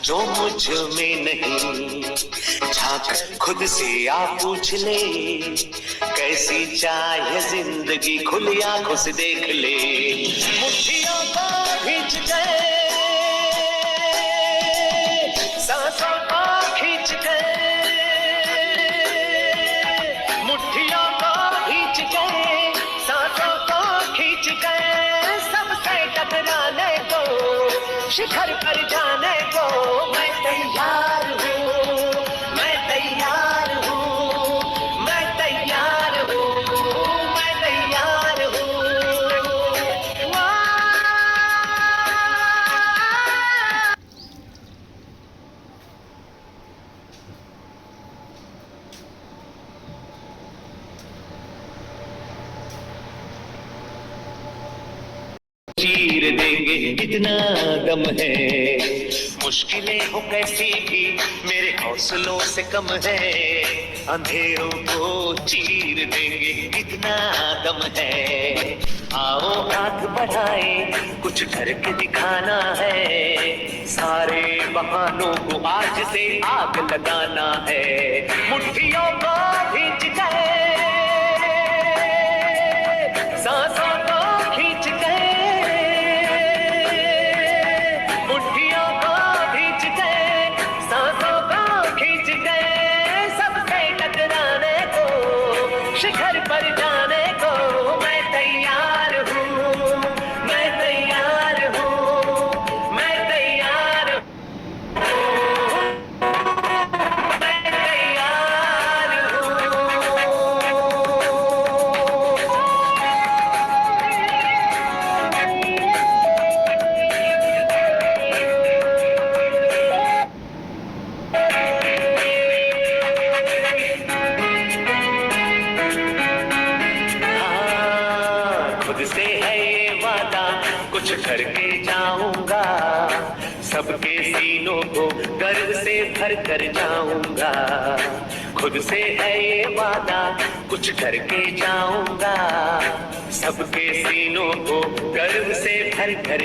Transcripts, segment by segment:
जो मुझ में नहीं। झांक खुद से आप पूछ ले, कैसी चाहे जिंदगी खुली आंखों से देख ले। मुट्ठियों को खींच गए, सांसों को खींच गए, मुट्ठियों को खींच गए, सांसों को खींच गए, सबसे टकराने को, शिखर पर जाने को मैं तैयार हूँ, मैं तैयार हूँ, मैं तैयार हूँ, मैं तैयार हूँ। चीर देंगे इतना दम है, मुश्किलें हो कैसी भी मेरे हौसलों से कम है। अंधेरों को चीर देंगे इतना दम है। आओ हाथ बढ़ाए, कुछ करके दिखाना है। सारे बहानों को आज से आग लगाना है। मुट्ठियों को खींच गए, सांसों को खींच गए, मुट्ठियों को खींच गए, सांसों को खींच गए, सबसे टकराने को, शिखर पर जाने को मैं तैयार हूँ, मैं तैयार हूँ, मैं तैयार हूँ, मैं तैयार हूँ। खुद से है ये वादा, कुछ करके जाऊंगा, सबके सीनों को गर्व से भर कर जाऊंगा। खुद से है ये वादा, कुछ करके जाऊंगा, सबके सीनों को गर्व से भर कर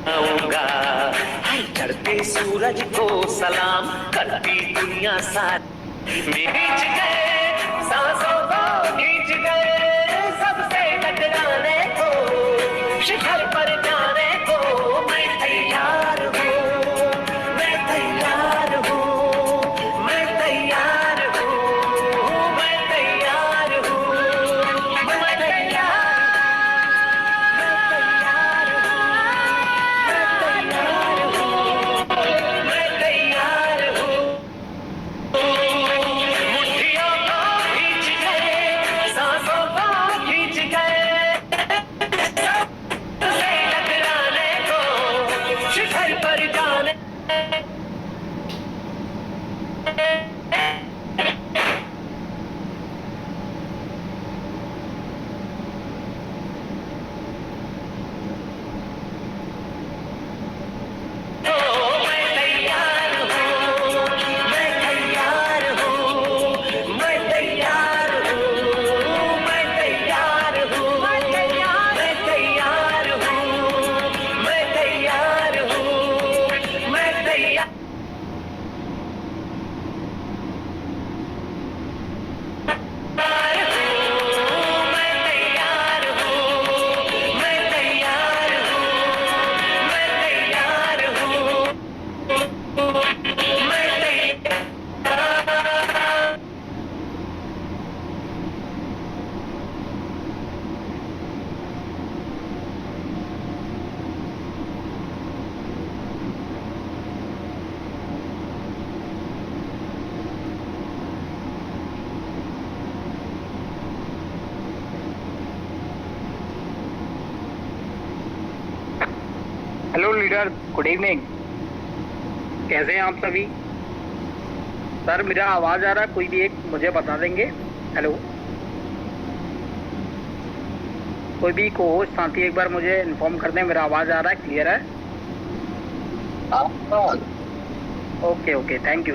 जाऊंगा। चढ़ते सूरज को सलाम करती दुनिया सारी खींच गए, सांसों को खींच गए, सबसे टकराने को, शिखर पर जाने को मैं तैयार हूँ, मैं तैयार हूँ, मैं तैयार हूँ, मैं तैयार हूँ, मैं तैयार, मैं तैयार हूँ, मैं तैयार हूँ। मुट्ठियों को खींच गए, सांसों को खींच गए, सबसे टकराने को, शिखर पर जाने को मैं तैयार हूँ, मैं तैयार हूँ, मैं तैयार हूँ, मैं तैयार हूँ, मैं तैयार हूँ, मैं तैयार हूँ, मैं तैयार मैं तैयार हूँ, मैं तैयार हूँ, मैं तैयार हूँ, मैं तैयार। Hello leader, good evening. कैसे हैं आप सभी? सर मेरा आवाज़ आ रहा है? कोई भी एक मुझे बता देंगे। हेलो, कोई भी को होस्ट साथी एक बार मुझे इन्फॉर्म कर दें, मेरा आवाज़ आ रहा है, क्लियर है? Okay okay, thank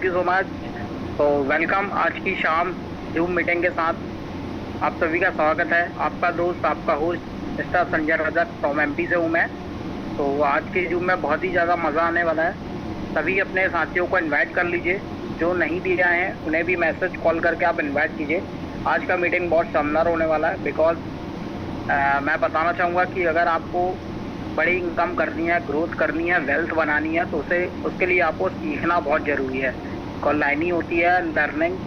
you so much. तो वेलकम आज की शाम जूम मीटिंग के साथ आप सभी का स्वागत है। आपका दोस्त, आपका host mister Sanjay Rajak from MP से हूँ मैं। तो आज के जूम में बहुत ही ज़्यादा मज़ा आने वाला है। सभी अपने साथियों को इनवाइट कर लीजिए, जो नहीं भी आए हैं उन्हें भी मैसेज कॉल करके आप इनवाइट कीजिए। आज का मीटिंग बहुत शानदार होने वाला है, बिकॉज मैं बताना चाहूँगा कि अगर आपको बड़ी इनकम करनी है, ग्रोथ करनी है, वेल्थ बनानी है, तो उसके लिए आपको सीखना बहुत ज़रूरी है। कॉल लाइन ही होती है लर्निंग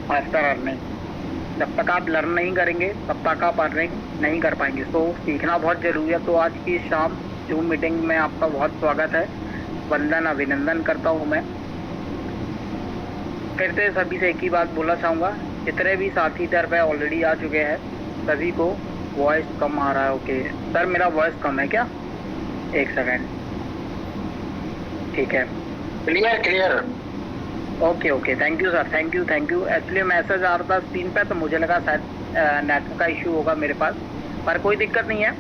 आफ्टर अर्निंग। जब तक आप लर्न नहीं करेंगे तब तक आप अर्निंग नहीं कर पाएंगे। तो सीखना बहुत ज़रूरी है। तो आज की शाम जूम मीटिंग में आपका बहुत स्वागत है, वंदन अभिनंदन करता हूँ मैं। फिर से सभी से एक ही बात बोलना चाहूँगा, जितने भी साथी इधर पे ऑलरेडी आ चुके हैं सभी को वॉइस कम आ रहा है। ओके सर, मेरा वॉइस कम है क्या? एक सेकेंड, ठीक है, clear. Okay thank you sir, thank you. Actually message आ रहा था स्क्रीन पे, तो मुझे लगा शायद नेटवर्क का इशू होगा मेरे पास, पर कोई दिक्कत नहीं है।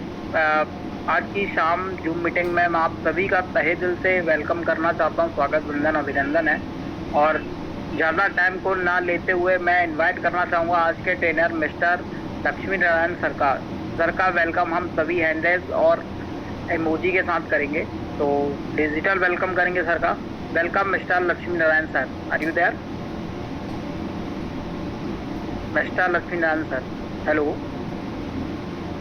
आज की शाम जूम मीटिंग में मैं आप सभी का तहे दिल से वेलकम करना चाहता हूँ। स्वागत, वंदन, अभिनंदन है। और ज़्यादा टाइम को ना लेते हुए मैं इन्वाइट करना चाहूँगा आज के trainer mister Lakshmi Narayan sir का वेलकम हम सभी हैंडल्स और इमोजी के साथ करेंगे। तो डिजिटल वेलकम करेंगे सर का। Welcome mister Lakshmi Narayan sir, are you there? Mister Lakshmi Narayan sir, hello.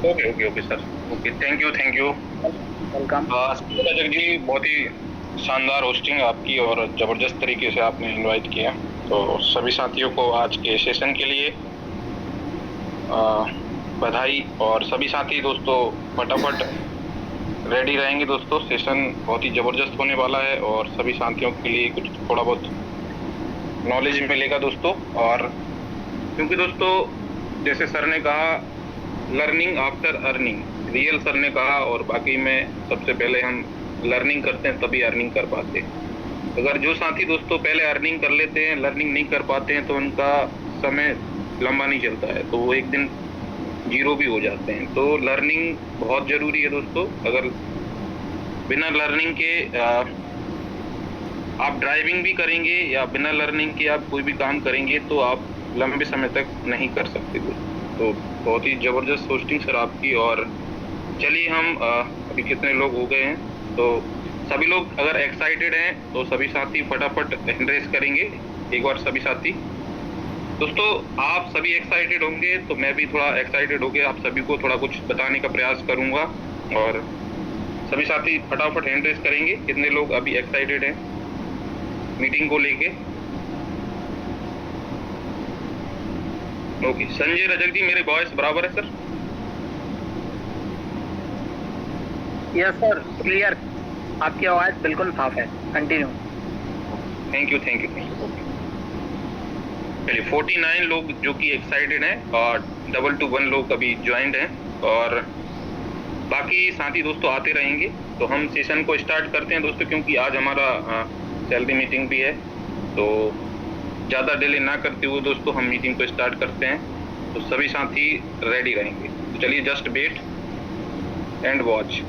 Okay sir, okay, thank you. Welcome. Rajak ji, बहुत ही शानदार होस्टिंग आपकी और ज़बरदस्त तरीके से आपने इनवाइट किया। तो सभी साथियों को आज के सेशन के लिए बधाई। और सभी साथी दोस्तों फटाफट रेडी रहेंगे दोस्तों, सेशन बहुत ही ज़बरदस्त होने वाला है और सभी साथियों के लिए कुछ थोड़ा बहुत नॉलेज मिलेगा दोस्तों। और क्योंकि दोस्तों जैसे सर ने कहा learning after earning, real sir ने कहा, और बाकी में सबसे पहले हम लर्निंग करते हैं तभी अर्निंग कर पाते हैं। अगर जो साथी दोस्तों पहले अर्निंग कर लेते हैं, लर्निंग नहीं कर पाते हैं, तो उनका समय लंबा नहीं चलता है, तो वो एक दिन जीरो भी हो जाते हैं। तो लर्निंग बहुत ज़रूरी है दोस्तों। अगर बिना लर्निंग के आप ड्राइविंग भी करेंगे या बिना लर्निंग के आप कोई भी काम करेंगे तो आप लंबे समय तक नहीं कर सकते दोस्तों। तो बहुत ही ज़बरदस्त होस्टिंग सर आपकी। और चलिए हम अभी कितने लोग हो गए हैं, तो सभी लोग अगर एक्साइटेड हैं तो सभी साथी फटाफट हैंड रेज करेंगे एक बार। सभी साथी दोस्तों आप सभी एक्साइटेड होंगे तो मैं भी थोड़ा एक्साइटेड होकर आप सभी को थोड़ा कुछ बताने का प्रयास करूंगा। और सभी साथी फटाफट हैंड रेज करेंगे कितने लोग अभी एक्साइटेड हैं मीटिंग को लेके। ओके, संजय रजक जी, मेरे वॉइस बराबर है सर? यस सर, क्लियर, आपकी आवाज़ बिल्कुल साफ है। कंटिन्यू। Thank you. चलिए 49 लोग जो कि एक्साइटेड हैं और 221 लोग अभी ज्वाइंट हैं और बाकी साथी दोस्तों आते रहेंगे। तो हम सेशन को स्टार्ट करते हैं दोस्तों, क्योंकि आज हमारा सैलरी मीटिंग भी है। तो ज़्यादा डिले ना करते हुए दोस्तों हम मीटिंग को स्टार्ट करते हैं। तो सभी साथी रेडी रहेंगे। तो चलिए जस्ट वेट एंड वॉच।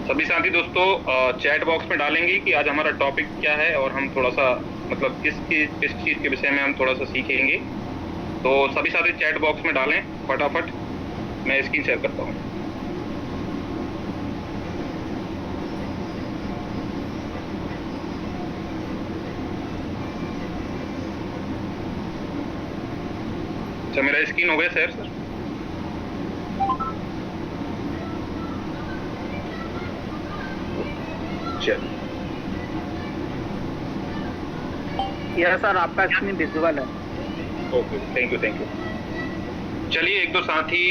सभी साथी दोस्तों चैट बॉक्स में डालेंगे कि आज हमारा टॉपिक क्या है और हम थोड़ा सा मतलब किस चीज़ के विषय में हम थोड़ा सा सीखेंगे। तो सभी साथी चैट बॉक्स में डालें फटाफट, मैं स्क्रीन शेयर करता हूँ। अच्छा, मेरा स्क्रीन हो गया शेयर सर? यस सर, आपका स्क्रीन विजुअल है। Okay, thank you. चलिए एक दो साथी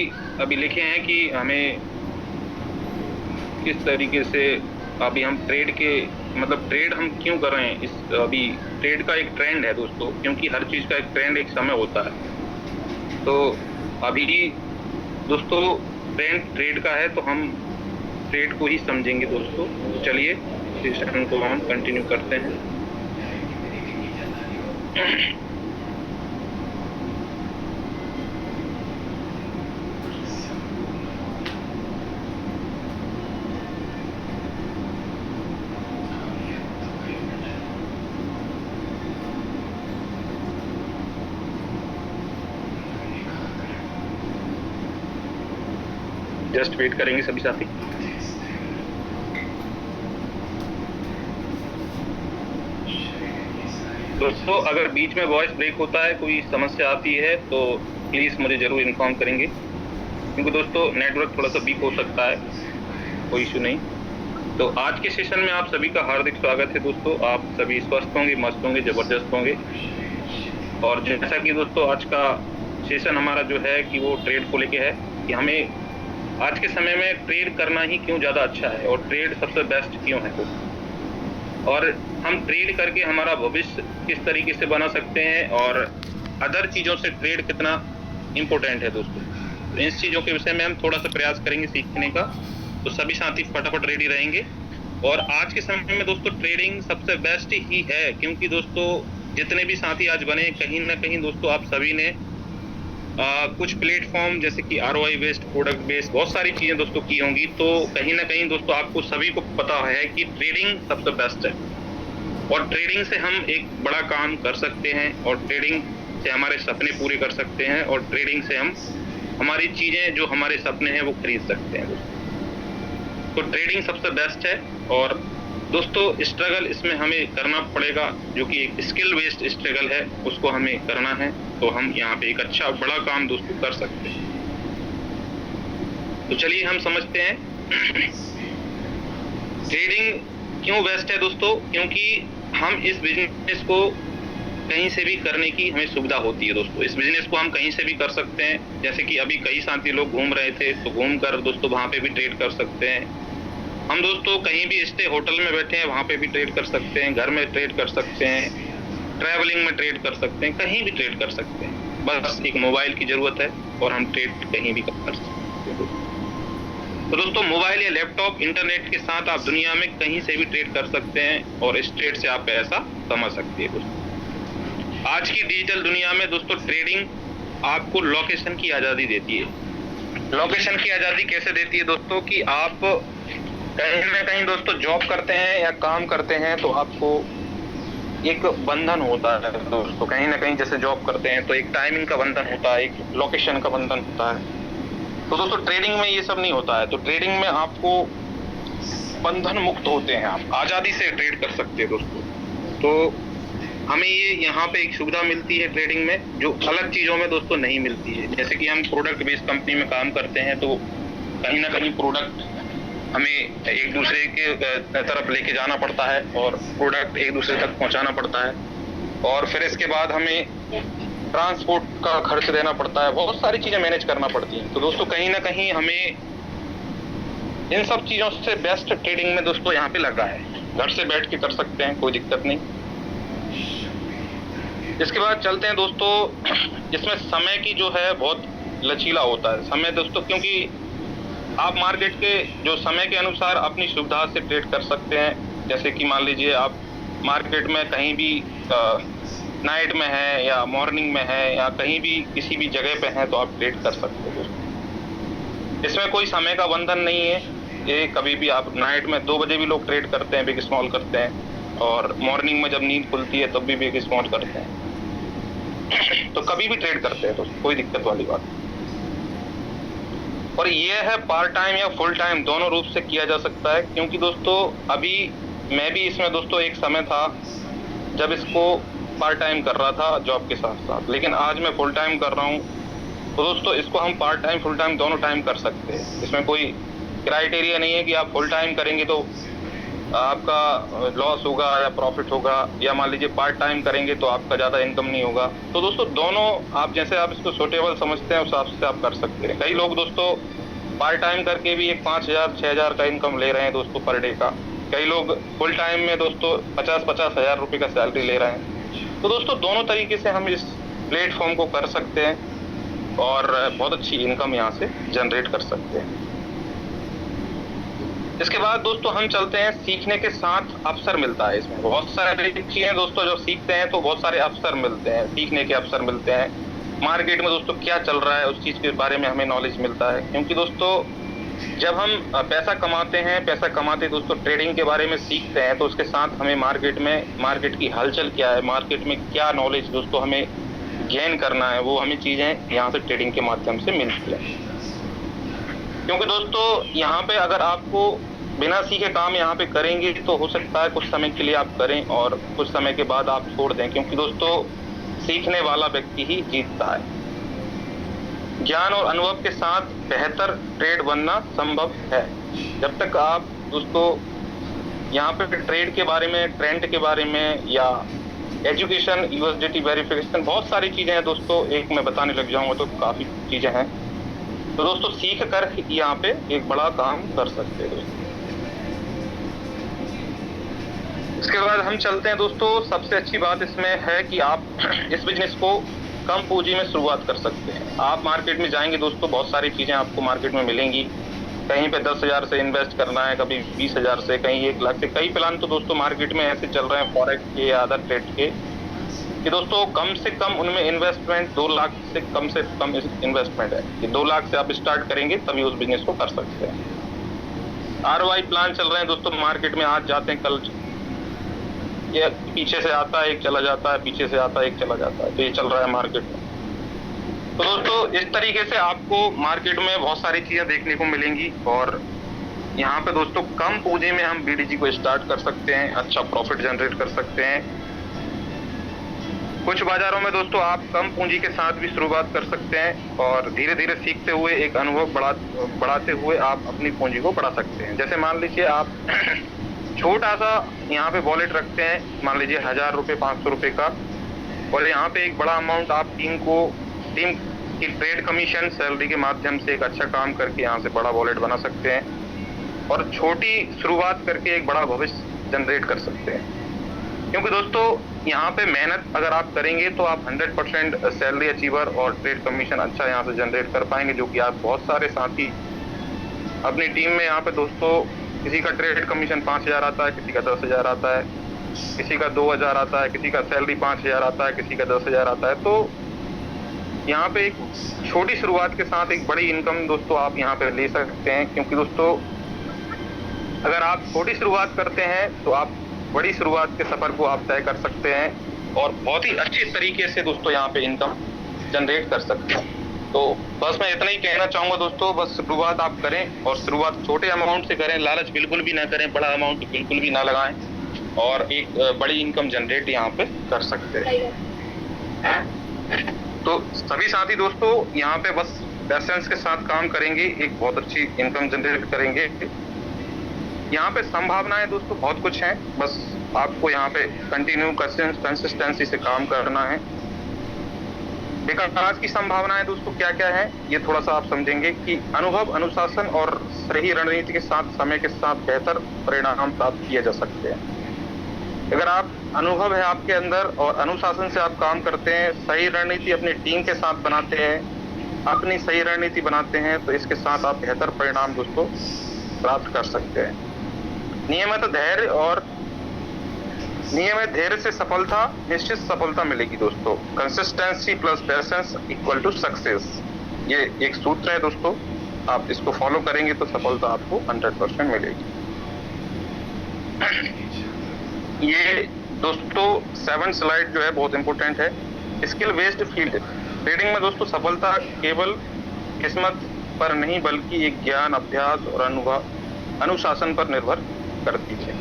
अभी लिखे हैं कि हमें किस तरीके से अभी हम ट्रेड के मतलब ट्रेड हम क्यों कर रहे हैं। इस अभी ट्रेड का एक ट्रेंड है दोस्तों, क्योंकि हर चीज़ का एक ट्रेंड एक समय होता है। तो अभी दोस्तों ट्रेड का है तो हम ट्रेड को ही समझेंगे दोस्तों। चलिए सेशन को हम कंटिन्यू करते हैं। जस्ट वेट करेंगे सभी साथी। दोस्तों अगर बीच में वॉइस ब्रेक होता है, कोई समस्या आती है तो प्लीज़ मुझे ज़रूर इन्फॉर्म करेंगे, क्योंकि दोस्तों नेटवर्क थोड़ा सा वीक हो सकता है, कोई इशू नहीं। तो आज के सेशन में आप सभी का हार्दिक स्वागत है दोस्तों। आप सभी स्वस्थ होंगे, मस्त होंगे, ज़बरदस्त होंगे। और जैसा कि दोस्तों आज का सेशन हमारा जो है कि वो ट्रेड को लेके है कि हमें आज के समय में ट्रेड करना ही क्यों ज़्यादा अच्छा है और ट्रेड सबसे बेस्ट क्यों है दोस्तों, और हम ट्रेड करके हमारा भविष्य किस तरीके से बना सकते हैं और अदर चीज़ों से ट्रेड कितना इम्पोर्टेंट है दोस्तों। तो इन चीज़ों के विषय में हम थोड़ा सा प्रयास करेंगे सीखने का। तो सभी साथी फटाफट रेडी रहेंगे। और आज के समय में दोस्तों ट्रेडिंग सबसे बेस्ट ही है, क्योंकि दोस्तों जितने भी साथी आज बने कहीं ना कहीं दोस्तों आप सभी ने कुछ प्लेटफॉर्म जैसे कि ROI बेस्ड, प्रोडक्ट बेस्ड बहुत सारी चीज़ें दोस्तों की होंगी। तो कहीं ना कहीं दोस्तों आपको सभी को पता है कि ट्रेडिंग सबसे बेस्ट है और ट्रेडिंग से हम एक बड़ा काम कर सकते हैं और ट्रेडिंग से हमारे सपने पूरे कर सकते हैं और ट्रेडिंग से हम हमारी चीज़ें जो हमारे सपने हैं वो खरीद सकते हैं दोस्तों। तो ट्रेडिंग सबसे बेस्ट है और दोस्तों स्ट्रगल इसमें हमें करना पड़ेगा, जो कि एक स्किल बेस्ड स्ट्रगल है, उसको हमें करना है। तो हम यहाँ पे एक अच्छा बड़ा काम दोस्तों कर सकते हैं। तो चलिए हम समझते हैं ट्रेडिंग क्यों बेस्ट है दोस्तों। क्योंकि हम इस बिजनेस को कहीं से भी करने की हमें सुविधा होती है दोस्तों। इस बिजनेस को हम कहीं से भी कर सकते हैं, जैसे कि अभी कई साथी लोग घूम रहे थे तो घूम कर दोस्तों वहाँ पे भी ट्रेड कर सकते हैं। हम दोस्तों कहीं भी स्टे होटल में बैठे हैं वहाँ पे भी ट्रेड कर सकते हैं, घर में ट्रेड कर सकते हैं, ट्रैवलिंग में ट्रेड कर सकते हैं, कहीं भी ट्रेड कर सकते हैं। बस एक मोबाइल की ज़रूरत है और हम ट्रेड कहीं भी कर सकते हैं। तो दोस्तों मोबाइल या लैपटॉप इंटरनेट के साथ आप दुनिया में कहीं से भी ट्रेड कर सकते हैं और इस ट्रेड से आप पैसा कमा सकते हैं दोस्तों। आज की डिजिटल दुनिया में दोस्तों ट्रेडिंग आपको लोकेशन की आज़ादी देती है। लोकेशन की आज़ादी कैसे देती है दोस्तों कि आप कहीं ना कहीं दोस्तों जॉब करते हैं या काम करते हैं तो आपको एक बंधन होता है दोस्तों। कहीं ना कहीं जैसे जॉब करते हैं तो एक टाइमिंग का बंधन होता है, एक लोकेशन का बंधन होता है। तो दोस्तों ट्रेडिंग में ये सब नहीं होता है। तो ट्रेडिंग में आपको बंधन मुक्त होते हैं, आप आज़ादी से ट्रेड कर सकते हैं दोस्तों। तो हमें ये यहाँ पे एक सुविधा मिलती है ट्रेडिंग में जो अलग चीज़ों में दोस्तों नहीं मिलती है। जैसे कि हम प्रोडक्ट बेस्ड कंपनी में काम करते हैं तो कहीं ना कहीं प्रोडक्ट हमें एक दूसरे के तरफ लेके जाना पड़ता है और प्रोडक्ट एक दूसरे तक पहुंचाना पड़ता है, और फिर इसके बाद हमें ट्रांसपोर्ट का खर्च देना पड़ता है, बहुत सारी चीज़ें मैनेज करना पड़ती हैं। तो दोस्तों कहीं ना कहीं हमें इन सब चीज़ों से बेस्ट ट्रेडिंग में दोस्तों यहाँ पे लगा है। घर से बैठ के कर सकते हैं, कोई दिक्कत नहीं। इसके बाद चलते हैं दोस्तों, इसमें समय की जो है बहुत लचीला होता है समय दोस्तों, क्योंकि आप मार्केट के जो समय के अनुसार अपनी सुविधा से ट्रेड कर सकते हैं। जैसे कि मान लीजिए आप मार्केट में कहीं भी नाइट में है या मॉर्निंग में है या कहीं भी किसी भी जगह पे हैं तो आप ट्रेड कर सकते हो। इसमें कोई समय का बंधन नहीं है। ये कभी भी आप नाइट में 2 बजे भी लोग ट्रेड करते हैं, बिग स्मॉल करते हैं, और मॉर्निंग में जब नींद खुलती है तब भी बिग स्मॉल करते हैं। तो कभी भी ट्रेड करते हैं तो कोई दिक्कत वाली बात नहीं। और ये है पार्ट टाइम या फुल टाइम दोनों रूप से किया जा सकता है। क्योंकि दोस्तों अभी मैं भी इसमें दोस्तों एक समय था जब इसको पार्ट टाइम कर रहा था जॉब के साथ साथ, लेकिन आज मैं फुल टाइम कर रहा हूँ। तो दोस्तों इसको हम पार्ट टाइम फुल टाइम दोनों टाइम कर सकते हैं। इसमें कोई क्राइटेरिया नहीं है कि आप फुल टाइम करेंगे तो आपका लॉस होगा या प्रॉफिट होगा, या मान लीजिए पार्ट टाइम करेंगे तो आपका ज़्यादा इनकम नहीं होगा। तो दोस्तों दोनों आप जैसे आप इसको सूटेबल समझते हैं उस हिसाब से आप कर सकते हैं। कई लोग दोस्तों पार्ट टाइम करके भी एक 5,000 6,000 का इनकम ले रहे हैं दोस्तों पर डे का। कई लोग फुल टाइम में दोस्तों 50-50 हज़ार रुपये का सैलरी ले रहे हैं। तो दोस्तों दोनों तरीके से हम इस प्लेटफॉर्म को कर सकते हैं और बहुत अच्छी इनकम यहाँ से जनरेट कर सकते हैं। इसके बाद दोस्तों हम चलते हैं सीखने के साथ अवसर मिलता है। इसमें बहुत सारे चीज़ें दोस्तों जो सीखते हैं तो बहुत सारे अवसर मिलते हैं, सीखने के अवसर मिलते हैं। मार्केट में दोस्तों क्या चल रहा है उस चीज़ के बारे में हमें नॉलेज मिलता है। क्योंकि दोस्तों जब हम पैसा कमाते हैं, पैसा कमाते दोस्तों ट्रेडिंग के बारे में सीखते हैं तो उसके साथ हमें मार्केट की हलचल क्या है, मार्केट में क्या नॉलेज दोस्तों हमें गेन करना है, वो हमें चीज़ें यहाँ से ट्रेडिंग के माध्यम से मिलती है। क्योंकि दोस्तों यहाँ पे अगर आपको बिना सीखे काम यहाँ पे करेंगे तो हो सकता है कुछ समय के लिए आप करें और कुछ समय के बाद आप छोड़ दें, क्योंकि दोस्तों सीखने वाला व्यक्ति ही जीतता है। ज्ञान और अनुभव के साथ बेहतर ट्रेड बनना संभव है। जब तक आप दोस्तों यहाँ पे ट्रेड के बारे में, ट्रेंड के बारे में या एजुकेशन, यूएसडीटी वेरिफिकेशन, बहुत सारी चीजें हैं दोस्तों, एक मैं बताने लग जाऊंगा तो काफी चीजें हैं। तो दोस्तों सीख कर यहाँ पे एक बड़ा काम कर सकते हैं दोस्तों। इसके बाद हम चलते हैं दोस्तों, सबसे अच्छी बात इसमें है कि आप इस बिजनेस को कम पूंजी में शुरुआत कर सकते हैं। आप मार्केट में जाएंगे दोस्तों, बहुत सारी चीजें आपको मार्केट में मिलेंगी। कहीं पे 10,000 से इन्वेस्ट करना है, कभी 20,000 से, कहीं 1 लाख से। कई प्लान तो दोस्तों मार्केट में ऐसे चल रहे हैं फॉरेक्स के या अदर ट्रेड के कि दोस्तों कम से कम उनमें इन्वेस्टमेंट 2 लाख से कम इन्वेस्टमेंट है कि 2 लाख से आप स्टार्ट करेंगे तभी उस बिजनेस को कर सकते हैं। ROI प्लान चल रहे हैं दोस्तों मार्केट में, आज जाते हैं कल ये पीछे से आता है एक चला जाता है, पीछे से आता है एक चला जाता है, तो ये चल रहा है मार्केट में। तो दोस्तों इस तरीके से आपको मार्केट में बहुत सारी चीजें देखने को मिलेंगी और यहाँ पे दोस्तों कम पूंजी में हम BDG को स्टार्ट कर सकते हैं, अच्छा प्रॉफिट जनरेट कर सकते हैं। कुछ बाजारों में दोस्तों आप कम पूंजी के साथ भी शुरुआत कर सकते हैं और धीरे धीरे सीखते हुए एक अनुभव बढ़ाते हुए आप अपनी पूंजी को बढ़ा सकते हैं। जैसे मान लीजिए आप छोटा सा यहाँ पे वॉलेट रखते हैं, मान लीजिए 1,000 रुपये, 500 रुपये का, और यहाँ पे एक बड़ा अमाउंट आप टीम की ट्रेड कमीशन, सैलरी के माध्यम से एक अच्छा काम करके यहाँ से बड़ा वॉलेट बना सकते हैं और छोटी शुरुआत करके एक बड़ा भविष्य जनरेट कर सकते हैं। क्योंकि दोस्तों यहाँ पे मेहनत अगर आप करेंगे तो आप 100% सैलरी अचीवर और ट्रेड कमीशन अच्छा यहाँ से जनरेट कर पाएंगे, जो कि आप बहुत सारे साथी अपनी टीम में यहाँ पे दोस्तों, किसी का ट्रेड कमीशन 5,000 आता है, किसी का 10,000 आता है, किसी का 2,000 आता है, किसी का सैलरी 5,000 आता है, किसी का 10,000 आता है। तो यहाँ पे एक छोटी शुरुआत के साथ एक बड़ी इनकम दोस्तों आप यहाँ पे ले सकते हैं। क्योंकि दोस्तों अगर आप छोटी शुरुआत करते हैं तो आप बड़ी शुरुआत के सफर को आप तय कर सकते हैं और बहुत ही अच्छी तरीके से दोस्तों यहाँ पे इनकम जनरेट कर सकते हैं। तो बस मैं इतना ही कहना चाहूंगा दोस्तों, बस शुरुआत आप करें और शुरुआत छोटे अमाउंट से करें, लालच बिल्कुल भी ना करें, बड़ा अमाउंट बिल्कुल भी ना लगाएं और एक बड़ी इनकम जनरेट यहाँ पे कर सकते हैं। तो सभी साथी दोस्तों यहाँ पे बस पेशेंस के साथ काम करेंगे, एक बहुत अच्छी इनकम जनरेट करेंगे। यहाँ पे संभावनाएं दोस्तों बहुत कुछ हैं, बस आपको यहाँ पे कंटिन्यू कंसिस्टेंसी से काम करना है। विकास की संभावनाएं दोस्तों क्या क्या है ये थोड़ा सा आप समझेंगे कि अनुभव, अनुशासन और सही रणनीति के साथ समय के साथ बेहतर परिणाम प्राप्त किए जा सकते हैं। अगर आप अनुभव है आपके अंदर और अनुशासन से आप काम करते हैं, सही रणनीति अपनी टीम के साथ बनाते हैं, अपनी सही रणनीति बनाते हैं, तो इसके साथ आप बेहतर परिणाम दोस्तों प्राप्त कर सकते हैं। नियमित धैर्य से सफलता, निश्चित सफलता मिलेगी दोस्तों। Consistency plus patience equal to success, ये एक सूत्र है दोस्तों, आप इसको फॉलो करेंगे तो सफलता आपको 100% मिलेगी। ये दोस्तों 7 स्लाइड जो है बहुत इंपॉर्टेंट है। स्किल बेस्ड फील्ड ट्रेडिंग में दोस्तों सफलता केवल किस्मत पर नहीं बल्कि एक ज्ञान, अभ्यास और अनुशासन पर निर्भर करती है।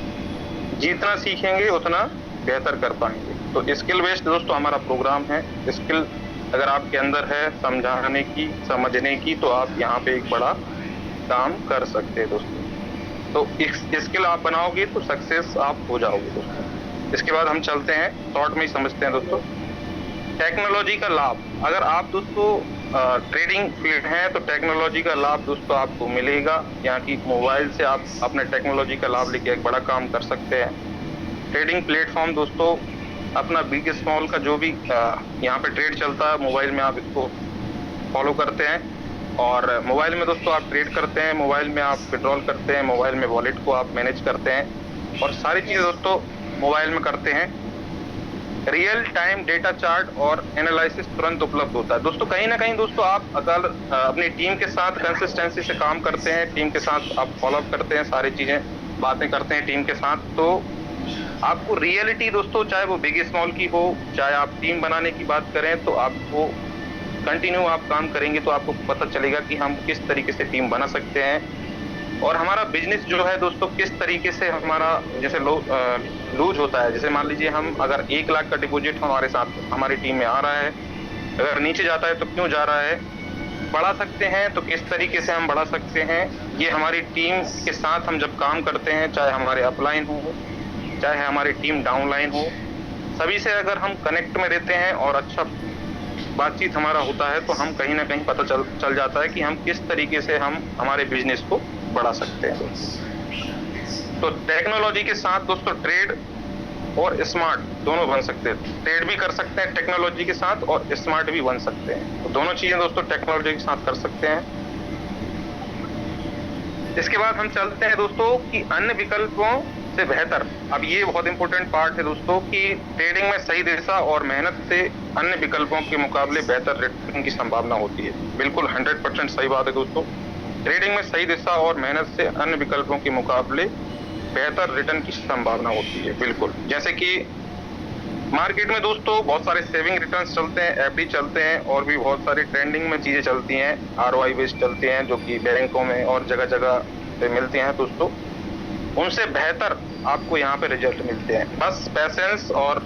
जितना सीखेंगे उतना बेहतर कर पाएंगे। तो स्किल बेस्ड दोस्तों हमारा प्रोग्राम है। स्किल अगर आपके अंदर है समझाने की, समझने की, तो आप यहाँ पे एक बड़ा काम कर सकते हैं दोस्तों। तो स्किल आप बनाओगे तो सक्सेस आप हो जाओगे दोस्तों। इसके बाद हम चलते हैं, शॉर्ट में ही समझते हैं दोस्तों टेक्नोलॉजी का लाभ। अगर आप दोस्तों ट्रेडिंग फील्ड है तो टेक्नोलॉजी का लाभ दोस्तों आपको मिलेगा। यहाँ की मोबाइल से आप अपने टेक्नोलॉजी का लाभ लेके एक बड़ा काम कर सकते हैं। ट्रेडिंग प्लेटफॉर्म दोस्तों अपना बिग स्मॉल का जो भी यहाँ पे ट्रेड चलता है, मोबाइल में आप इसको फॉलो करते हैं और मोबाइल में दोस्तों आप ट्रेड करते हैं, मोबाइल में आप विड्रॉल करते हैं, मोबाइल में वॉलेट को आप मैनेज करते हैं और सारी चीज़ें दोस्तों मोबाइल में करते हैं। रियल टाइम डेटा चार्ट और एनालिसिस तुरंत उपलब्ध होता है दोस्तों। कहीं ना कहीं दोस्तों आप अगर अपनी टीम के साथ कंसिस्टेंसी से काम करते हैं, टीम के साथ आप फॉलोअप करते हैं, सारी चीजें बातें करते हैं टीम के साथ, तो आपको रियलिटी दोस्तों, चाहे वो बिग स्मॉल की हो, चाहे आप टीम बनाने की बात करें, तो आपको कंटिन्यू आप काम करेंगे तो आपको पता चलेगा कि हम किस तरीके से टीम बना सकते हैं और हमारा बिजनेस जो है दोस्तों किस तरीके से हमारा जैसे लूज होता है। जैसे मान लीजिए हम अगर 1 लाख का डिपॉजिट हमारे साथ हमारी टीम में आ रहा है, अगर नीचे जाता है तो क्यों जा रहा है, बढ़ा सकते हैं तो किस तरीके से हम बढ़ा सकते हैं। ये हमारी टीम के साथ हम जब काम करते हैं, चाहे हमारे अपलाइन हो चाहे हमारी टीम डाउनलाइन हो, सभी से अगर हम कनेक्ट में रहते हैं और अच्छा बातचीत हमारा होता है तो हम कहीं ना कहीं पता चल जाता है कि हम किस तरीके से हम हमारे बिजनेस को बढ़ा सकते हैं। तो टेक्नोलॉजी के साथ दोस्तों ट्रेड और स्मार्ट दोनों बन सकते हैं। ट्रेड भी कर सकते हैं टेक्नोलॉजी के साथ और स्मार्ट भी बन सकते हैं। तो दोनों चीजें दोस्तों टेक्नोलॉजी के साथ कर सकते हैं। इसके बाद हम चलते हैं दोस्तों कि अन्य विकल्पों से बेहतर। अब ये बहुत इंपॉर्टेंट पार्ट है दोस्तों कि ट्रेडिंग में सही दिशा और मेहनत से अन्य विकल्पों के मुकाबले बेहतर रिटर्न की संभावना होती है। बिल्कुल 100% सही बात है दोस्तों। ट्रेडिंग में सही दिशा और मेहनत से अन्य विकल्पों के मुकाबले बेहतर रिटर्न की संभावना होती है। बिल्कुल, जैसे कि मार्केट में दोस्तों बहुत सारे सेविंग रिटर्न्स चलते हैं, एफडी चलते हैं और भी बहुत सारी ट्रेंडिंग में चीजें चलती हैं, आरओआई बेस्ड चलते हैं जो कि बैंकों में और जगह जगह पे मिलते हैं दोस्तों। उनसे बेहतर आपको यहाँ पे रिजल्ट मिलते हैं। बस पैसेंस और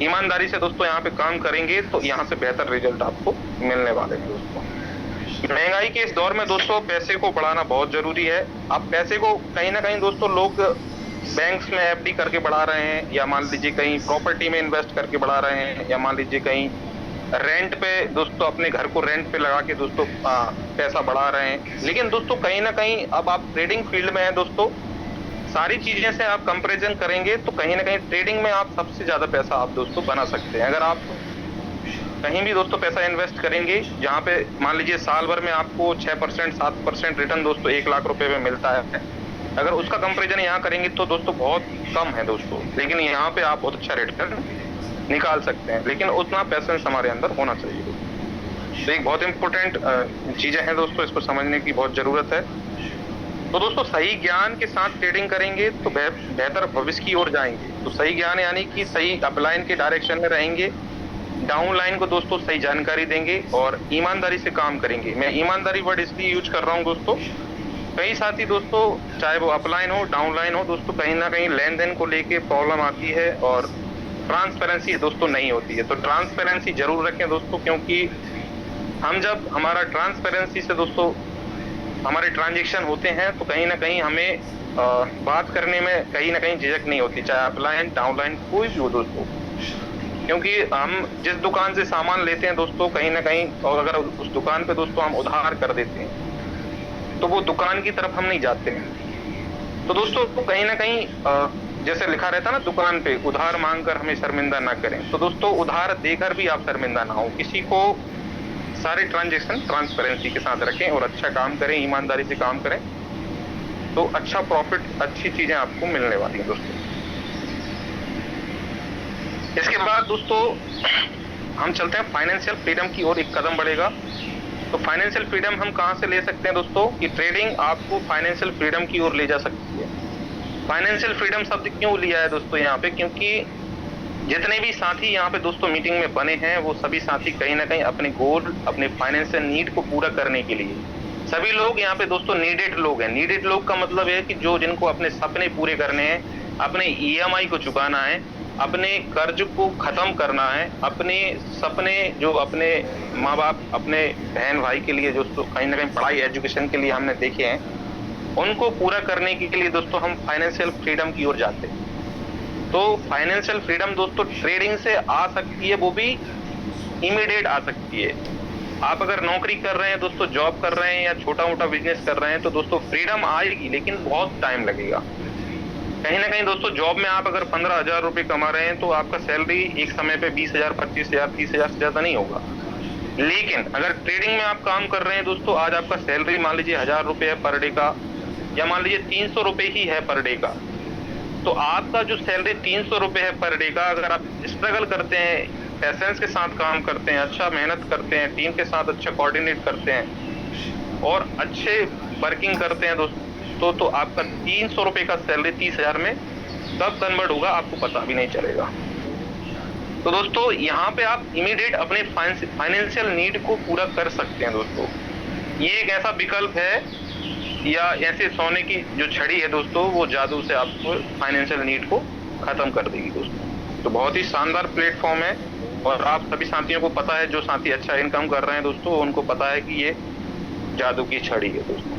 ईमानदारी से दोस्तों यहाँ पे काम करेंगे तो यहाँ से बेहतर रिजल्ट आपको मिलने वाले हैं दोस्तों। महंगाई के इस दौर में दोस्तों पैसे को बढ़ाना बहुत जरूरी है। अब पैसे को कहीं ना कहीं दोस्तों लोग बैंक्स में एफडी करके बढ़ा रहे हैं, या मान लीजिए कहीं प्रॉपर्टी में इन्वेस्ट करके बढ़ा रहे हैं, या मान लीजिए कहीं रेंट पे दोस्तों अपने घर को रेंट पे लगा के दोस्तों पैसा बढ़ा रहे हैं। लेकिन दोस्तों कहीं ना कहीं अब आप ट्रेडिंग फील्ड में हैं दोस्तों, सारी चीजें से आप कंपैरिजन करेंगे तो कहीं ना कहीं ट्रेडिंग में आप सबसे ज्यादा पैसा आप दोस्तों बना सकते हैं। अगर आप कहीं भी दोस्तों पैसा इन्वेस्ट करेंगे जहां पे मान लीजिए साल भर में आपको 6% 7% रिटर्न दोस्तों 1 लाख रुपए में मिलता है, अगर उसका कंपैरिजन यहाँ करेंगे तो दोस्तों बहुत कम है दोस्तों। लेकिन यहाँ पे आप बहुत अच्छा रिटर्न निकाल सकते हैं, लेकिन उतना पैसेंस हमारे अंदर होना चाहिए। तो एक बहुत इंपॉर्टेंट चीजें हैं दोस्तों, इसको समझने की बहुत जरूरत है। तो दोस्तों सही ज्ञान के साथ ट्रेडिंग करेंगे तो बेहतर भविष्य की ओर जाएंगे। तो सही ज्ञान यानी कि सही अपलाइन के डायरेक्शन में रहेंगे, डाउनलाइन को दोस्तों सही जानकारी देंगे और ईमानदारी से काम करेंगे। मैं ईमानदारी वर्ड इसलिए यूज कर रहा हूँ दोस्तों, कई साथी दोस्तों चाहे वो अपलाइन हो डाउनलाइन हो दोस्तों कहीं ना कहीं लेन देन को लेके प्रॉब्लम आती है और ट्रांसपेरेंसी दोस्तों नहीं होती है। तो ट्रांसपेरेंसी जरूर रखें दोस्तों, क्योंकि हम जब हमारा ट्रांसपेरेंसी से दोस्तों हमारे ट्रांजेक्शन होते हैं तो कहीं ना कहीं हमें बात करने में कहीं ना कहीं झिझक नहीं होती, चाहे अपलाइन डाउनलाइन कोई भी हो दोस्तों। क्योंकि हम जिस दुकान से सामान लेते हैं दोस्तों कहीं ना कहीं, और अगर उस दुकान पे दोस्तों हम उधार कर देते हैं तो वो दुकान की तरफ हम नहीं जाते हैं। तो दोस्तों तो कहीं ना कहीं जैसे लिखा रहता है ना दुकान पे, उधार मांगकर हमें शर्मिंदा ना करें। तो दोस्तों उधार देकर भी आप शर्मिंदा ना हो। किसी को सारे ट्रांजेक्शन ट्रांसपेरेंसी के साथ रखें और अच्छा काम करें, ईमानदारी से काम करें तो अच्छा प्रॉफिट, अच्छी चीजें आपको मिलने वाली हैं दोस्तों। इसके बाद दोस्तों हम चलते हैं फाइनेंशियल फ्रीडम की ओर, एक कदम बढ़ेगा। तो फाइनेंशियल फ्रीडम हम कहां से ले सकते हैं दोस्तों कि ट्रेडिंग आपको फाइनेंशियल फ्रीडम की ओर ले जा सकती है। फाइनेंशियल फ्रीडम शब्द क्यों लिया है दोस्तों यहाँ पे, क्योंकि जितने भी साथी यहाँ पे दोस्तों मीटिंग में बने हैं वो सभी साथी कहीं ना कहीं अपने गोल, अपने फाइनेंशियल नीड को पूरा करने के लिए, सभी लोग यहाँ पे दोस्तों नीडेड लोग हैं। नीडेड लोग का मतलब है कि जो जिनको अपने सपने पूरे करने हैं, अपने ईएमआई को चुकाना है, अपने कर्ज को खत्म करना है, अपने सपने जो अपने माँ बाप, अपने बहन भाई के लिए जो कहीं ना कहीं पढ़ाई एजुकेशन के लिए हमने देखे हैं, उनको पूरा करने के लिए दोस्तों हम फाइनेंशियल फ्रीडम की ओर जाते हैं। तो फाइनेंशियल फ्रीडम दोस्तों ट्रेडिंग से आ सकती है, वो भी इमीडिएट आ सकती है। आप अगर नौकरी कर रहे हैं दोस्तों, जॉब कर रहे हैं या छोटा मोटा बिजनेस कर रहे हैं तो दोस्तों फ्रीडम आएगी, लेकिन बहुत टाइम लगेगा। कहीं ना कहीं दोस्तों जॉब में आप अगर 15,000 रुपए कमा रहे हैं तो आपका सैलरी एक समय पे 20,000, 25,000, 30,000 से ज्यादा नहीं होगा। लेकिन अगर ट्रेडिंग में आप काम कर रहे हैं दोस्तों, आज आपका सैलरी मान लीजिए 1,000 रुपए है पर डे का, या मान लीजिए 300 रुपए ही है पर डे का, तो आपका जो सैलरी 300 रुपए है पर डे का, अगर आप स्ट्रगल करते हैं, पैसेंस के साथ काम करते हैं, अच्छा मेहनत करते हैं, टीम के साथ अच्छा कोऑर्डिनेट करते हैं और अच्छे वर्किंग करते हैं दोस्तों, तो आपका 300 रुपए का सैलरी 30,000 में कब कन्वर्ट होगा आपको पता भी नहीं चलेगा। तो दोस्तों यहाँ पे आप इमीडिएट अपने फाइनेंशियल नीड को पूरा कर सकते हैं दोस्तों। ये एक ऐसा विकल्प है या ऐसे सोने की जो छड़ी है दोस्तों, वो जादू से आपको फाइनेंशियल नीड को खत्म कर देगी दोस्तों। तो बहुत ही शानदार प्लेटफॉर्म है और आप सभी साथियों को पता है, जो साथी अच्छा इनकम कर रहे हैं दोस्तों, उनको पता है कि ये जादू की छड़ी है दोस्तों।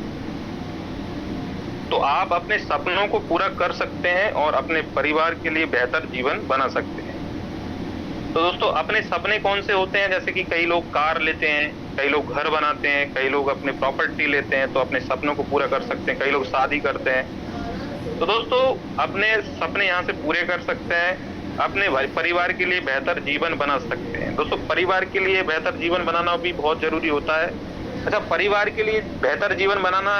तो आप अपने सपनों को पूरा कर सकते हैं और अपने परिवार के लिए बेहतर जीवन बना सकते हैं। तो दोस्तों अपने सपने कौन से होते हैं, जैसे कि कई लोग कार लेते हैं, कई लोग घर बनाते हैं, कई लोग अपने प्रॉपर्टी लेते हैं तो अपने सपनों को पूरा कर सकते हैं, कई लोग शादी करते हैं। तो दोस्तों अपने सपने यहाँ से पूरे कर सकते हैं, अपने परिवार के लिए बेहतर जीवन बना सकते हैं। दोस्तों परिवार के लिए बेहतर जीवन बनाना भी बहुत जरूरी होता है। अच्छा, परिवार के लिए बेहतर जीवन बनाना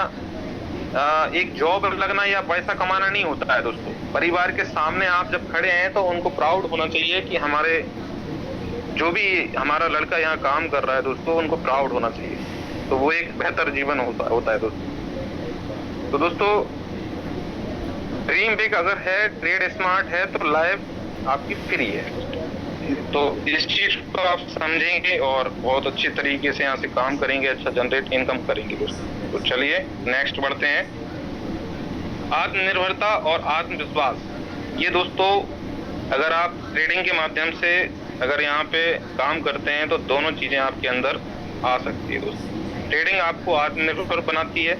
एक जॉब लगना या पैसा कमाना नहीं होता है दोस्तों। परिवार के सामने आप जब खड़े हैं तो उनको प्राउड होना चाहिए कि हमारे जो भी हमारा लड़का यहाँ काम कर रहा है दोस्तों, उनको प्राउड होना चाहिए। तो वो एक बेहतर जीवन होता है दोस्तों। तो दोस्तों ड्रीम बिग अगर है, ट्रेड स्मार्ट है तो लाइफ आपकी फ्री है। तो इस चीज को आप समझेंगे और बहुत अच्छे तरीके से यहाँ से काम करेंगे, अच्छा जनरेट इनकम करेंगे दोस्तों। तो चलिए नेक्स्ट बढ़ते हैं। आत्मनिर्भरता और आत्मविश्वास, ये दोस्तों अगर आप ट्रेडिंग के माध्यम से अगर यहाँ पे काम करते हैं तो दोनों चीजें आपके अंदर आ सकती है दोस्तों। ट्रेडिंग आपको आत्मनिर्भर बनाती है।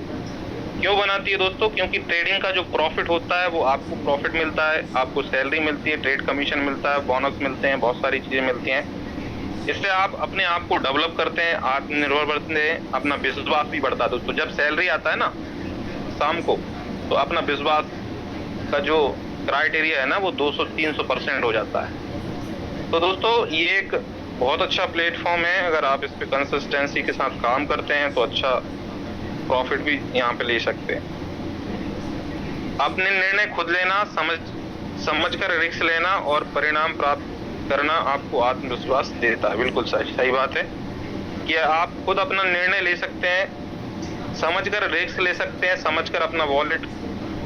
क्यों बनाती है दोस्तों? क्योंकि ट्रेडिंग का जो प्रॉफिट होता है वो आपको प्रॉफिट मिलता है, आपको सैलरी मिलती है, ट्रेड कमीशन मिलता है, बोनस मिलते हैं, बहुत सारी चीजें मिलती हैं। इससे आप अपने आप को डेवलप करते हैं, आत्मनिर्भर बनते हैं, अपना विश्वास भी बढ़ता है दोस्तों। जब सैलरी आता है ना शाम को, तो अपना विश्वास का जो क्राइटेरिया है ना वो 200-300% हो जाता है। तो दोस्तों ये एक बहुत अच्छा प्लेटफॉर्म है। अगर आप इस पे कंसिस्टेंसी के साथ काम करते हैं तो अच्छा प्रॉफिट भी यहाँ पे ले सकते हैं। अपने निर्णय खुद लेना, समझ कर रिस्क लेना और परिणाम प्राप्त करना आपको आत्मविश्वास देता है। बिल्कुल सही बात है कि आप खुद अपना निर्णय ले सकते हैं, समझकर रिस्क ले सकते हैं, समझकर अपना वॉलेट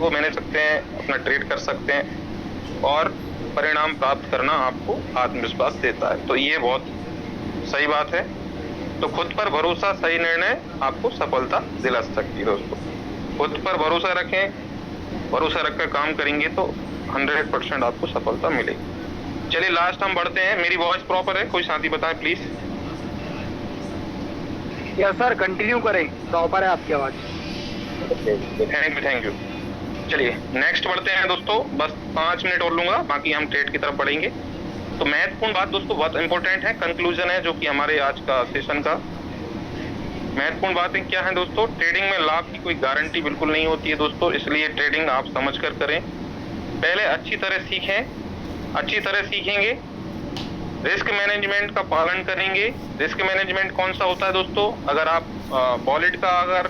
को मैनेज सकते हैं, अपना ट्रेड कर सकते हैं और परिणाम प्राप्त करना आपको आत्मविश्वास देता है। तो ये बहुत सही बात है। तो खुद पर भरोसा, सही निर्णय आपको सफलता दिला सकती है दोस्तों। खुद पर भरोसा रखें, भरोसा रखकर काम करेंगे तो 100% आपको सफलता मिलेगी। चलिए लास्ट हम बढ़ते हैं। मेरी वॉइस प्रॉपर है? कोई साथी बताएं प्लीज। यस सर, कंटिन्यू करें, प्रॉपर है आपकी आवाज। Thank you. चलिए नेक्स्ट बढ़ते हैं दोस्तों। बस 5 मिनट और लूंगा, बाकी हम ट्रेड की तरफ बढ़ेंगे। तो महत्वपूर्ण बात दोस्तों बहुत इंपॉर्टेंट है, कंक्लूजन है जो कि हमारे आज का सेशन का महत्वपूर्ण बातें क्या है दोस्तों। ट्रेडिंग में लाभ की कोई गारंटी बिल्कुल नहीं होती है दोस्तों, इसलिए ट्रेडिंग आप समझ कर करें। पहले अच्छी तरह सीखें, अच्छी तरह सीखेंगे, रिस्क मैनेजमेंट का पालन करेंगे। रिस्क मैनेजमेंट कौन सा होता है दोस्तों? अगर आप वॉलेट का अगर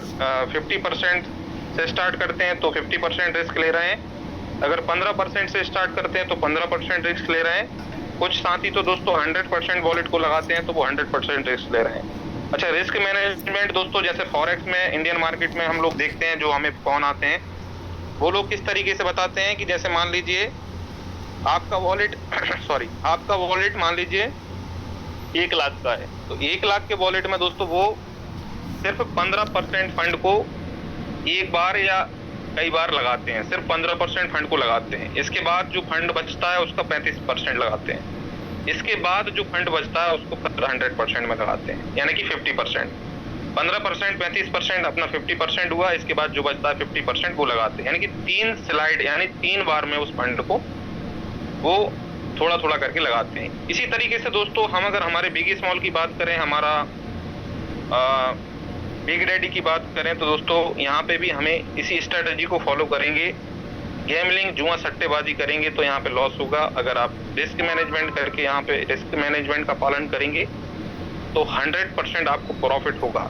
50% से स्टार्ट करते हैं तो 50% रिस्क ले रहे हैं। अगर 15% से स्टार्ट करते हैं तो 15% रिस्क ले रहे हैं। कुछ साथी तो दोस्तों 100% वॉलेट को लगाते हैं तो वो 100% रिस्क ले रहे हैं। अच्छा, रिस्क मैनेजमेंट दोस्तों जैसे फॉरेक्स में, इंडियन मार्केट में हम लोग देखते हैं, जो हमें फोन आते हैं वो लोग किस तरीके से बताते हैं कि जैसे मान लीजिए आपका वॉलेट आपका वॉलेट मान लीजिए 1 लाख का है, तो 1 लाख के वॉलेट में दोस्तों वो सिर्फ 15% फंड को एक बार या कई बार लगाते हैं, सिर्फ 15% फंड को लगाते हैं। इसके बाद जो फंड बचता है उसका 35% लगाते हैं। इसके बाद जो फंड बचता है उसको 100% में लगाते हैं, यानी कि 50%। 15%, 35% अपना 50% हुआ, इसके बाद जो बचता है 50% वो लगाते हैं, यानी कि 3 स्लाइड यानी 3 बार में उस फंड को वो थोड़ा थोड़ा करके लगाते हैं। इसी तरीके से दोस्तों हम अगर हमारे बिग स्मॉल की बात करें, हमारा बिग डैडी की बात करें तो दोस्तों यहाँ पे भी हमें इसी स्ट्रेटजी को फॉलो करेंगे। गैमलिंग, जुआ सट्टेबाजी करेंगे तो यहाँ पे लॉस होगा। अगर आप रिस्क मैनेजमेंट करके यहाँ पे रिस्क मैनेजमेंट का पालन करेंगे तो 100% आपको प्रॉफिट होगा।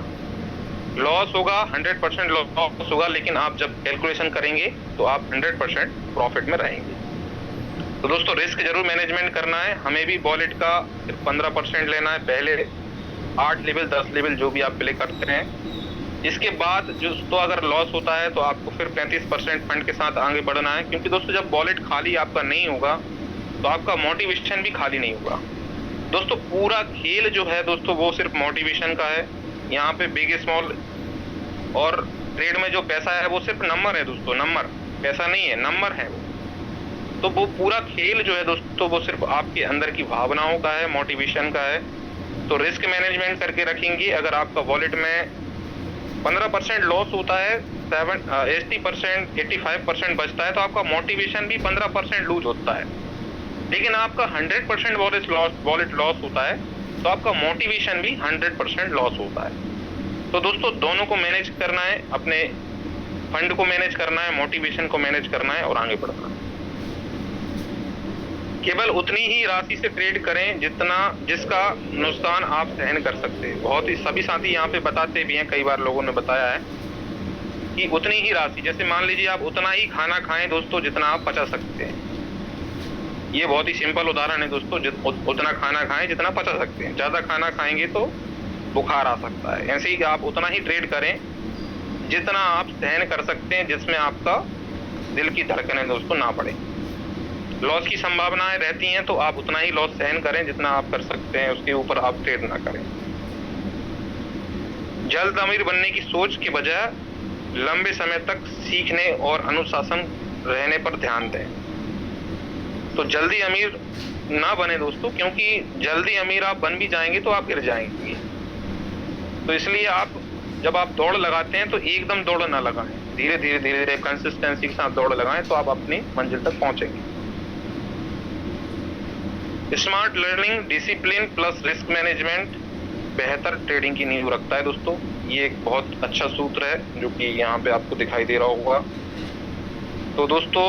लॉस होगा, 100% लॉस होगा, लेकिन आप जब कैलकुलेशन करेंगे तो आप 100% प्रॉफिट में रहेंगे। तो दोस्तों रिस्क जरूर मैनेजमेंट करना है। हमें भी वॉलेट का 15% लेना है, पहले 8 लेवल 10 लेवल जो भी आप प्ले करते हैं। इसके बाद जो तो अगर लॉस होता है तो आपको फिर 35% फंड के साथ आगे बढ़ना है, क्योंकि दोस्तों जब वॉलेट खाली आपका नहीं होगा तो आपका मोटिवेशन भी खाली नहीं होगा। दोस्तों पूरा खेल जो है दोस्तों वो सिर्फ मोटिवेशन का है। यहाँ पे बिग स्मॉल और ट्रेड में जो पैसा है वो सिर्फ नंबर है दोस्तों, नंबर, पैसा नहीं है, नंबर है वो। तो वो पूरा खेल जो है दोस्तों वो सिर्फ आपके अंदर की भावनाओं का है, मोटिवेशन का है। तो रिस्क मैनेजमेंट करके रखेंगे। अगर आपका वॉलेट में 15% लॉस होता है, 80% 85% बचता है, तो आपका मोटिवेशन भी 15% लूज होता है। लेकिन आपका 100% वॉलेट लॉस होता है तो आपका मोटिवेशन भी 100% लॉस होता है। तो दोस्तों दोनों को मैनेज करना है, अपने फंड को मैनेज करना है, मोटिवेशन को मैनेज करना है और आगे बढ़ना है। केवल उतनी ही राशि से ट्रेड करें जिसका नुकसान आप सहन कर सकते हैं। बहुत ही सभी साथी यहाँ पे बताते भी हैं, कई बार लोगों ने बताया है कि उतनी ही राशि, जैसे मान लीजिए आप उतना ही खाना खाएं दोस्तों जितना आप पचा सकते हैं। ये बहुत ही सिंपल उदाहरण है दोस्तों, उतना खाना खाएं जितना पचा सकते हैं। ज्यादा खाना खाएंगे तो बुखार आ सकता है। ऐसे ही आप उतना ही ट्रेड करें जितना आप सहन कर सकते हैं, जिसमें आपका दिल की धड़कनें दोस्तों ना बढ़े। लॉस की संभावनाएं रहती हैं तो आप उतना ही लॉस सहन करें जितना आप कर सकते हैं, उसके ऊपर आप ट्रेड ना करें। जल्द अमीर बनने की सोच के बजाय लंबे समय तक सीखने और अनुशासन रहने पर ध्यान दें। तो जल्दी अमीर ना बने दोस्तों, क्योंकि जल्दी अमीर आप बन भी जाएंगे तो आप गिर जाएंगे। तो इसलिए आप जब आप दौड़ लगाते हैं तो एकदम दौड़ ना लगाएं, धीरे धीरे कंसिस्टेंसी के साथ दौड़ लगाएं तो आप अपनी मंजिल तक पहुंचेंगे। Smart learning, discipline plus risk management बेहतर ट्रेडिंग की नींव रखता है दोस्तों। ये एक बहुत अच्छा सूत्र है जो कि यहाँ पे आपको दिखाई दे रहा होगा। तो दोस्तों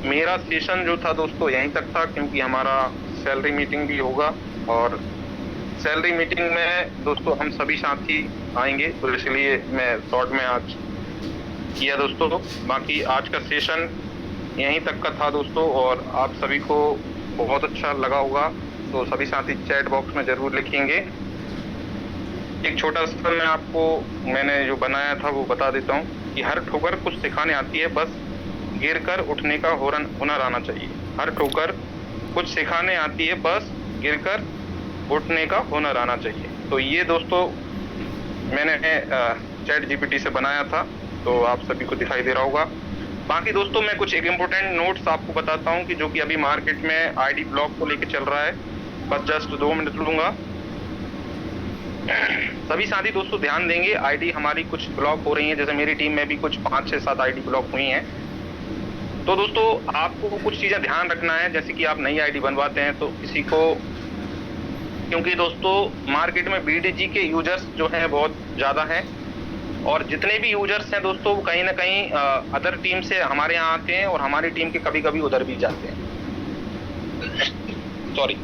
मेरा सेशन जो था दोस्तों यहीं तक था, क्योंकि हमारा सैलरी मीटिंग भी होगा और सैलरी मीटिंग में दोस्तों हम सभी साथी आएंगे, तो इसलिए मैं शॉर्ट में आज किया दोस्तों। बाकी आज का सेशन यहीं तक का था दोस्तों, और आप सभी को बहुत अच्छा लगा होगा। तो सभी साथी चैट बॉक्स में जरूर लिखेंगे। एक छोटा सा मैं आपको मैंने जो बनाया था वो बता देता हूँ कि हर ठोकर कुछ सिखाने आती है, बस गिरकर उठने का हुनर आना चाहिए। हर ठोकर कुछ सिखाने आती है, बस गिरकर उठने का हुनर आना चाहिए। तो ये दोस्तों मैंने चैट जीपीटी से बनाया था, तो आप सभी को दिखाई दे रहा होगा। बाकी दोस्तों मैं कुछ एक इम्पोर्टेंट नोट्स आपको बताता हूँ कि जो कि अभी मार्केट में आईडी ब्लॉक को लेके चल रहा है। बस जस्ट 2 मिनट लूंगा। सभी साथी दोस्तों ध्यान देंगे, आईडी हमारी कुछ ब्लॉक हो रही है, जैसे मेरी टीम में भी कुछ 5 से 7 आईडी ब्लॉक हुई हैं। तो दोस्तों आपको कुछ चीजें ध्यान रखना है, जैसे कि आप नई आईडी बनवाते हैं तो किसी को, क्योंकि दोस्तों मार्केट में बीडीजी के यूजर्स जो हैं बहुत ज्यादा हैं, और जितने भी यूजर्स हैं दोस्तों कहीं ना कहीं अदर टीम से हमारे यहाँ आते हैं और हमारी टीम के कभी कभी उधर भी जाते हैं। सॉरी।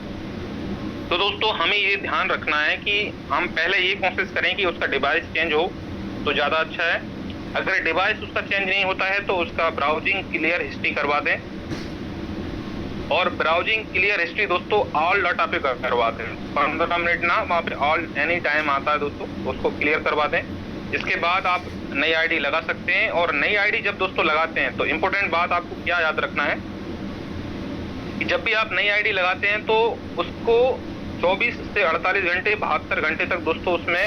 तो दोस्तों हमें ये ध्यान रखना है कि हम पहले ये कोशिश करें कि उसका डिवाइस चेंज हो तो ज़्यादा अच्छा है। अगर डिवाइस उसका चेंज नहीं होता है तो उसका ब्राउजिंग क्लियर हिस्ट्री करवा दें, और ब्राउजिंग क्लियर हिस्ट्री दोस्तों ऑल डाटा पे करवा दें। 15 मिनट ना, वहाँ पे ऑल एनी टाइम आता है दोस्तों, उसको क्लियर करवा दें। इसके बाद आप नई आईडी लगा सकते हैं। और नई आईडी जब दोस्तों लगाते हैं तो इम्पोर्टेंट बात आपको क्या याद रखना है कि जब भी आप नई आईडी लगाते हैं तो उसको 24 से 48 घंटे 72 घंटे तक दोस्तों उसमें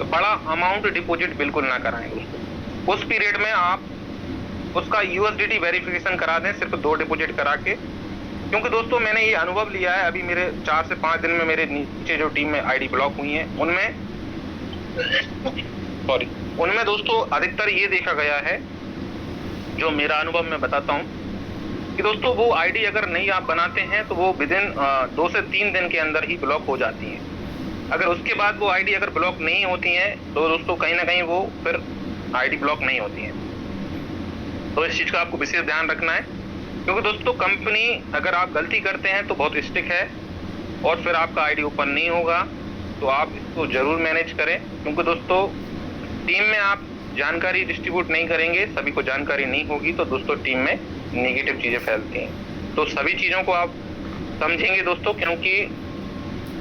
बड़ा अमाउंट डिपॉजिट बिल्कुल ना कराएं दोस्तों। उस पीरियड में आप उसका यूएसडीटी वेरिफिकेशन करा दें, सिर्फ 2 डिपॉजिट करा के। क्योंकि दोस्तों मैंने ये अनुभव लिया है, अभी मेरे 4 से 5 दिन में मेरे नीचे जो टीम में आईडी ब्लॉक हुई है उनमें दोस्तों अधिकतर ये देखा गया है, जो मेरा अनुभव मैं बताता हूँ कि दोस्तों वो आईडी अगर नहीं आप बनाते हैं तो वो विदिन 2 से 3 दिन के अंदर ही ब्लॉक हो जाती है। अगर उसके बाद वो आईडी अगर ब्लॉक नहीं होती हैं तो दोस्तों कहीं ना कहीं वो फिर आईडी ब्लॉक नहीं होती हैं। तो इस चीज़ का आपको विशेष ध्यान रखना है, क्योंकि दोस्तों कंपनी अगर आप गलती करते हैं तो बहुत स्ट्रिक्ट है और फिर आपका आईडी ओपन नहीं होगा। तो आप इसको जरूर मैनेज करें, क्योंकि दोस्तों टीम में आप जानकारी डिस्ट्रीब्यूट नहीं करेंगे, सभी को जानकारी नहीं होगी तो दोस्तों टीम में नेगेटिव चीज़ें फैलती हैं। तो सभी चीज़ों को आप समझेंगे दोस्तों, क्योंकि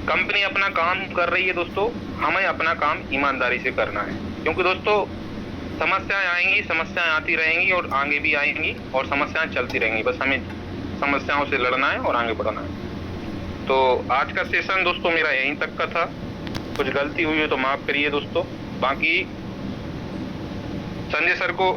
कंपनी अपना काम कर रही है दोस्तों, हमें अपना काम ईमानदारी से करना है। क्योंकि दोस्तों समस्याएं आएंगी, समस्याएं आती रहेंगी और आगे भी आएंगी और समस्याएं चलती रहेंगी, बस हमें समस्याओं से लड़ना है और आगे बढ़ना है। तो आज का सेशन दोस्तों मेरा यहीं तक का था। कुछ गलती हुई है तो माफ करिए दोस्तों। बाकी संजय सर को